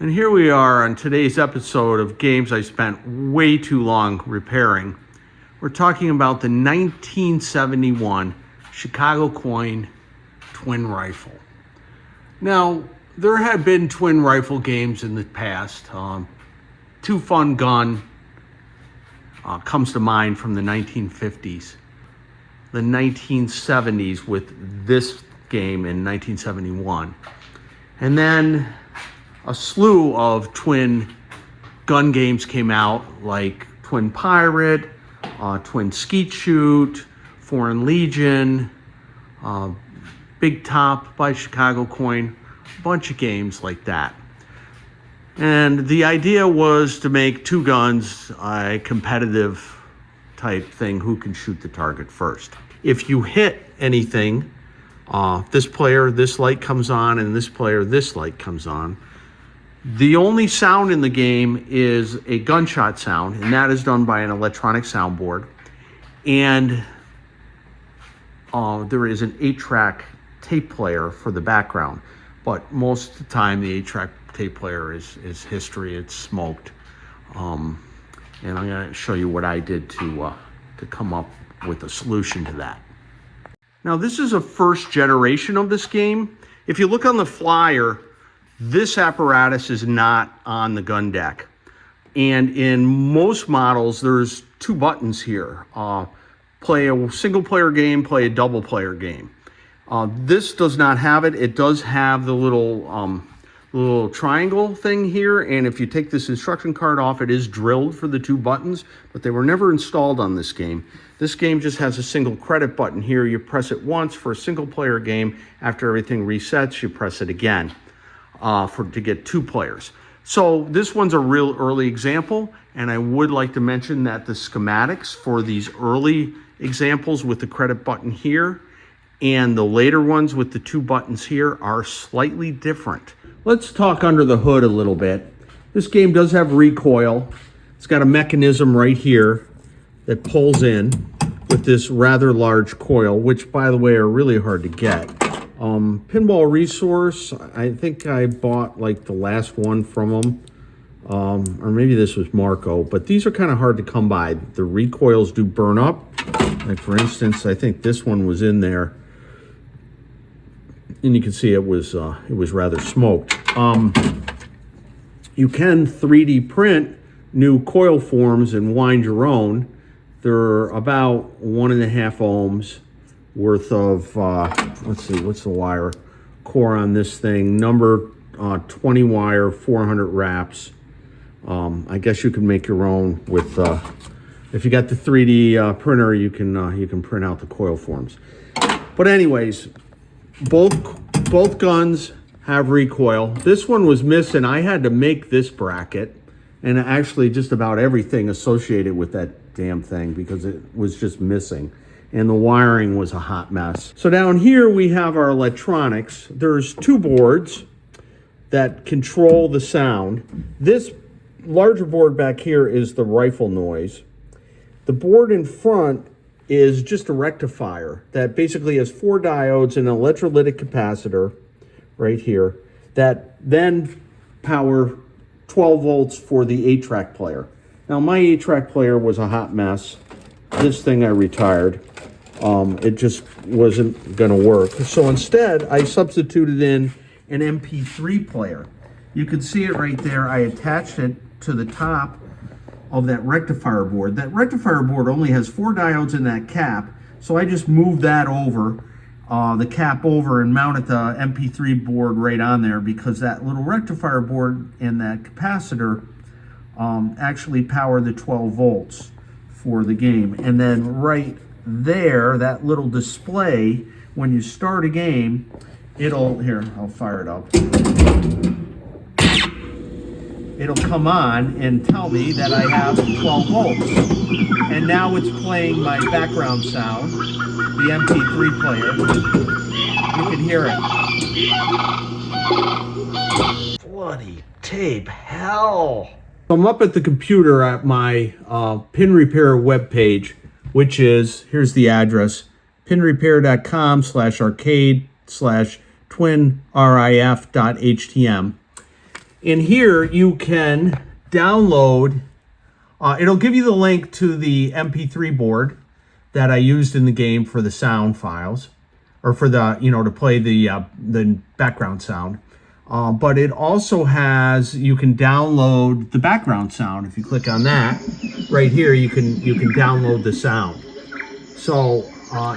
And here we are on today's episode of games I spent way too long repairing. We're talking about the 1971 Chicago Coin twin rifle. Now, there had been twin rifle games in the past. Two Fun Gun comes to mind from the 1950s. The 1970s with this game in 1971. And then a slew of twin gun games came out, like Twin Pirate, Twin Skeet Shoot, Foreign Legion, Big Top by Chicago Coin, a bunch of games like that. And the idea was to make two guns a competitive type thing, who can shoot the target first. If you hit anything, this player, this light comes on, and this player, this light comes on. The only sound in the game is a gunshot sound, and that is done by an electronic soundboard. And there is an 8-track tape player for the background. But most of the time, the 8-track tape player is history. It's smoked. And I'm going to show you what I did to come up with a solution to that. Now, this is a first generation of this game. If you look on the flyer, this apparatus is not on the gun deck. And in most models, there's two buttons here. Play a single player game, play a double player game. This does not have it. It does have the little triangle thing here. And if you take this instruction card off, it is drilled for the two buttons, but they were never installed on this game. This game just has a single credit button here. You press it once for a single player game. After everything resets, you press it again. To get two players. So this one's a real early example, and I would like to mention that the schematics for these early examples with the credit button here and the later ones with the two buttons here are slightly different. Let's talk under the hood a little bit. This game does have recoil. It's got a mechanism right here that pulls in with this rather large coil, which, by the way, are really hard to get. Pinball Resource, I think I bought like the last one from them, or maybe this was Marco, but these are kind of hard to come by. The recoils do burn up. Like, for instance, I think this one was in there, and you can see it was rather smoked. You can 3D print new coil forms and wind your own. They're about 1.5 ohms worth of, let's see, what's the wire core on this thing? Number 20 wire, 400 wraps. I guess you can make your own with, if you got the 3D printer, you can print out the coil forms. But anyways, both guns have recoil. This one was missing. I had to make this bracket, and actually just about everything associated with that damn thing, because it was just missing. And the wiring was a hot mess. So down here we have our electronics. There's two boards that control the sound. This larger board back here is the rifle noise. The board in front is just a rectifier that basically has 4 diodes and an electrolytic capacitor right here that then power 12 volts for the 8-track player. Now, my 8-track player was a hot mess. This thing I retired. It just wasn't going to work. So instead, I substituted in an MP3 player. You can see it right there. I attached it to the top of that rectifier board. That rectifier board only has 4 diodes in that cap, so I just moved that over, the cap over, and mounted the MP3 board right on there, because that little rectifier board and that capacitor actually power the 12 volts for the game. And then right there, that little display, when you start a game, I'll fire it up. It'll come on and tell me that I have 12 volts. And now it's playing my background sound, the MP3 player. You can hear it. Bloody tape hell. I'm up at the computer at my pin repair webpage, which is, here's the address, pinrepair.com/arcade/twinrif.htm. In here, you can download, it'll give you the link to the MP3 board that I used in the game for the sound files, or for the, to play the background sound. But it also has, you can download the background sound. If you click on that right here, you can download the sound. So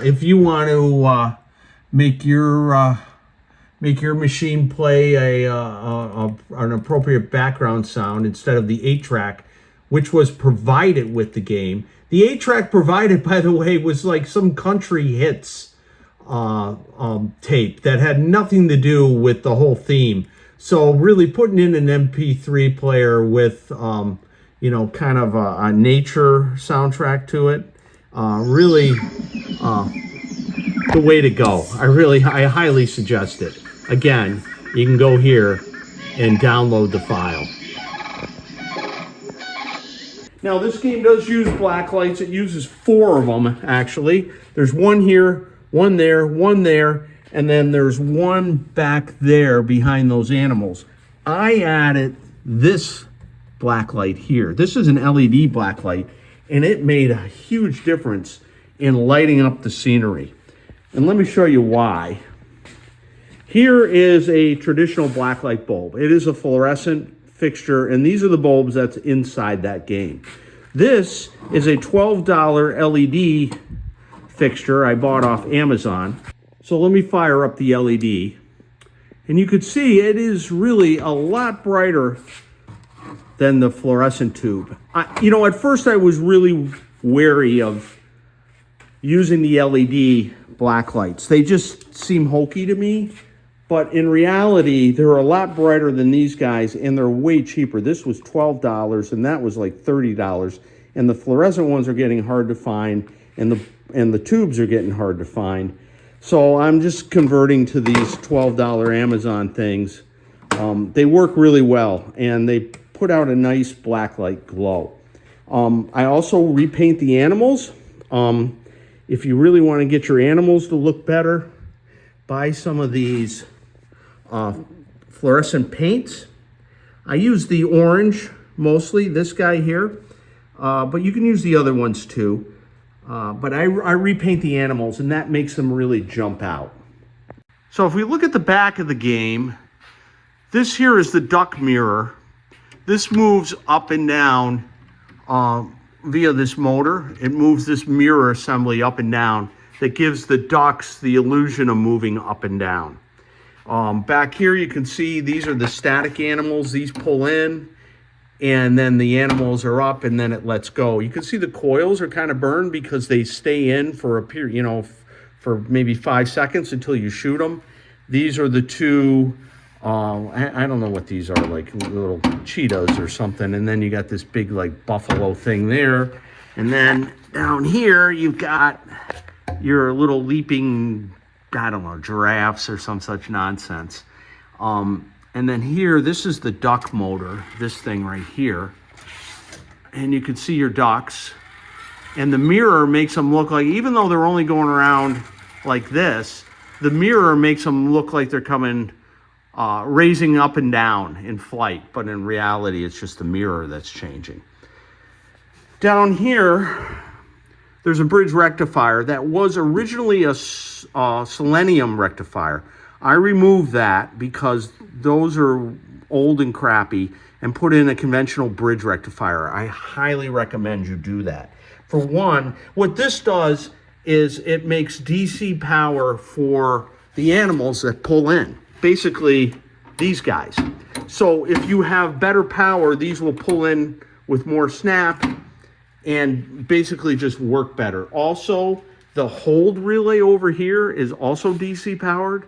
if you want to make your machine play an appropriate background sound instead of the 8-track, which was provided with the game. The 8-track provided, by the way, was like some country hits tape that had nothing to do with the whole theme. So really putting in an MP3 player with, kind of a nature soundtrack to it, really the way to go. I highly suggest it. Again, you can go here and download the file. Now this game does use black lights. It uses 4 of them, actually. There's one here, one there, and then there's one back there behind those animals. I added this black light here. This is an LED black light, and it made a huge difference in lighting up the scenery. And let me show you why. Here is a traditional black light bulb. It is a fluorescent fixture, and these are the bulbs that's inside that game. This is a $12 LED fixture I bought off Amazon. So let me fire up the LED, and you could see it is really a lot brighter than the fluorescent tube. At first I was really wary of using the LED black lights. They just seem hokey to me, but in reality, they're a lot brighter than these guys, and they're way cheaper. This was $12, and that was like $30, and the fluorescent ones are getting hard to find, and the tubes are getting hard to find. So I'm just converting to these $12 Amazon things. They work really well, and they put out a nice black light glow. I also repaint the animals. If you really want to get your animals to look better, buy some of these fluorescent paints. I use the orange mostly, this guy here, but you can use the other ones too. But I repaint the animals, and that makes them really jump out. So if we look at the back of the game, this here is the duck mirror. This moves up and down via this motor. It moves this mirror assembly up and down that gives the ducks the illusion of moving up and down. Back here you can see these are the static animals. These pull in, and then the animals are up, and then it lets go. You can see the coils are kind of burned because they stay in for a period, for maybe 5 seconds until you shoot them. These are the two, I don't know what these are, like little cheetahs or something. And then you got this big like buffalo thing there. And then down here you've got your little leaping, I don't know, giraffes or some such nonsense. And then here, this is the duck motor, this thing right here. And you can see your ducks. And the mirror makes them look like, even though they're only going around like this, the mirror makes them look like they're coming, raising up and down in flight. But in reality, it's just the mirror that's changing. Down here, there's a bridge rectifier that was originally a selenium rectifier. I removed that because those are old and crappy, and put in a conventional bridge rectifier. I highly recommend you do that. For one, what this does is it makes DC power for the animals that pull in. Basically, these guys. So if you have better power, these will pull in with more snap and basically just work better. Also, the hold relay over here is also DC powered.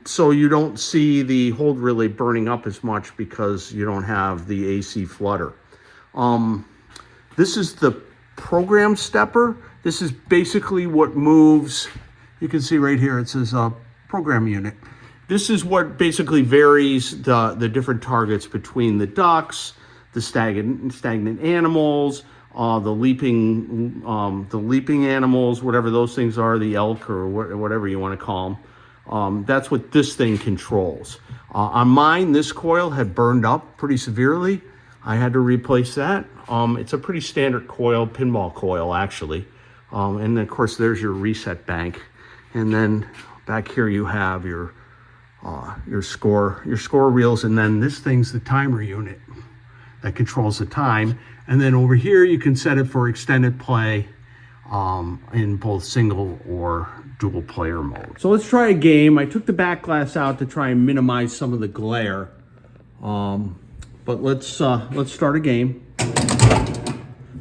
So you don't see the hold relay burning up as much because you don't have the AC flutter. This is the program stepper. This is basically what moves. You can see right here, it says program unit. This is what basically varies the different targets between the ducks, the stagnant animals, the leaping animals, whatever those things are, the elk or whatever you want to call them. That's what this thing controls. On mine, this coil had burned up pretty severely. I had to replace that. It's a pretty standard coil, pinball coil actually. And of course there's your reset bank. And then back here you have your score reels, and then this thing's the timer unit that controls the time. And then over here you can set it for extended play in both single or dual player mode. So let's try a game. I took the back glass out to try and minimize some of the glare. But let's start a game.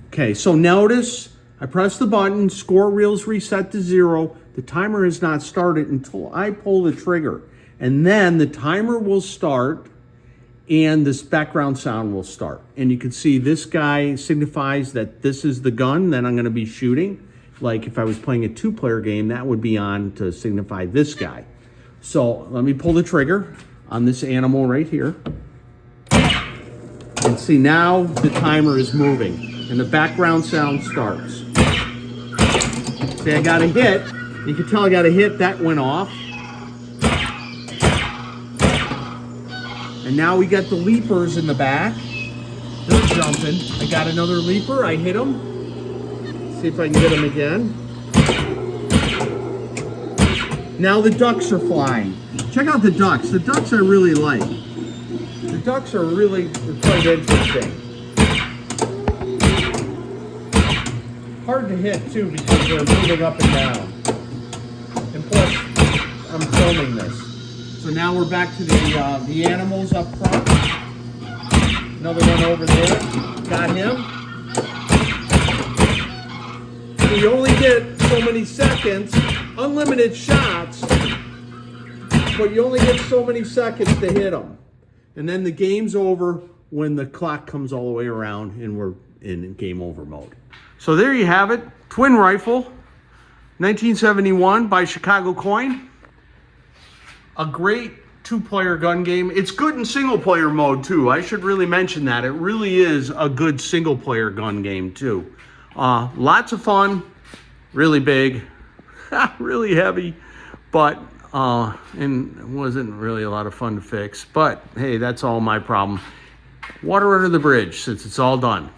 Okay, so notice I press the button, score reels reset to 0. The timer is not started until I pull the trigger. And then the timer will start and this background sound will start. And you can see this guy signifies that this is the gun that I'm gonna be shooting. Like if I was playing a 2-player game, that would be on to signify this guy. So let me pull the trigger on this animal right here. And see, now the timer is moving and the background sound starts. See, I got a hit. You can tell I got a hit, that went off. And now we got the leapers in the back. They're jumping. I got another leaper, I hit him. See if I can get him again. Now the ducks are flying. Check out the ducks. The ducks I really like. The ducks are really quite interesting. Hard to hit too because they're moving up and down. And plus, I'm filming this. So now we're back to the animals up front. Another one over there. Got him. So you only get so many seconds, unlimited shots, but you only get so many seconds to hit them. And then the game's over when the clock comes all the way around and we're in game over mode. So there you have it. Twin rifle, 1971 by Chicago Coin. A great 2-player gun game. It's good in single-player mode too. I should really mention that. It really is a good single-player gun game too. Lots of fun, really big, really heavy, but and it wasn't really a lot of fun to fix. But hey, that's all my problem. Water under the bridge since it's all done.